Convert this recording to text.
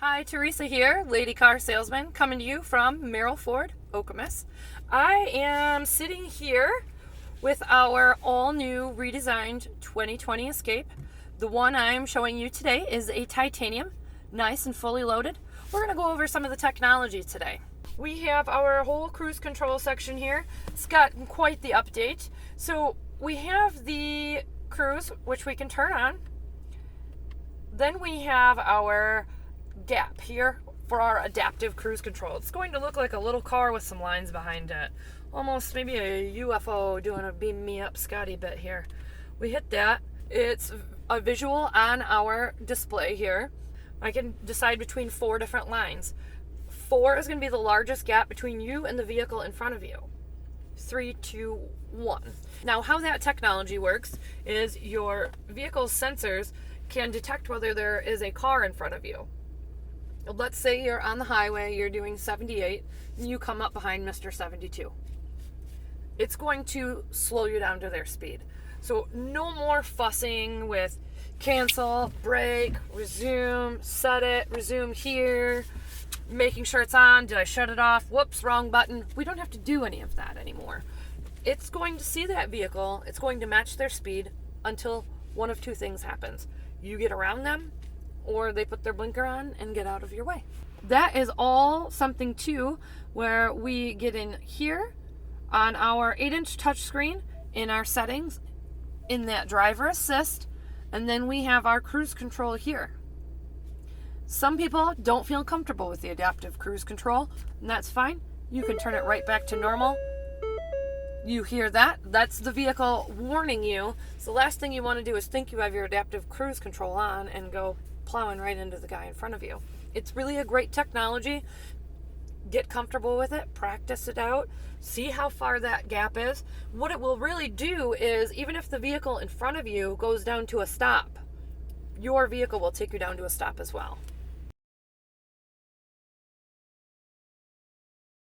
Hi, Theresa here, lady car salesman, coming to you from Merrill Ford Okemos. I am sitting here with our all-new redesigned 2020 Escape. The one I'm showing you today is a titanium, nice and fully loaded. We're going to go over some of the technology today. We have our whole cruise control section here. It's got quite the update. So we have the cruise, which we can turn on. Then we have our gap here for our adaptive cruise control. It's going to look like a little car with some lines behind it. Almost maybe a UFO doing a beam me up Scotty bit here. We hit that. It's a visual on our display here. I can decide between 4 different lines. 4 is going to be the largest gap between you and the vehicle in front of you. 3, 2, 1. Now, how that technology works is your vehicle's sensors can detect whether there is a car in front of you. Let's say you're on the highway, you're doing 78, and you come up behind Mr. 72. It's going to slow you down to their speed. So no more fussing with cancel, brake, resume, set it, resume here, making sure it's on, did I shut it off, whoops, wrong button. We don't have to do any of that anymore. It's going to see that vehicle, it's going to match their speed until one of two things happens. You get around them, or they put their blinker on and get out of your way. That is all something too where we get in here on our 8-inch touchscreen in our settings in that driver assist, and then we have our cruise control here. Some people don't feel comfortable with the adaptive cruise control, and that's fine. You can turn it right back to normal. You hear that? That's the vehicle warning you. So the last thing you want to do is think you have your adaptive cruise control on and go plowing right into the guy in front of you. It's really a great technology. Get comfortable with it, practice it out, see how far that gap is. What it will really do is, even if the vehicle in front of you goes down to a stop, your vehicle will take you down to a stop as well.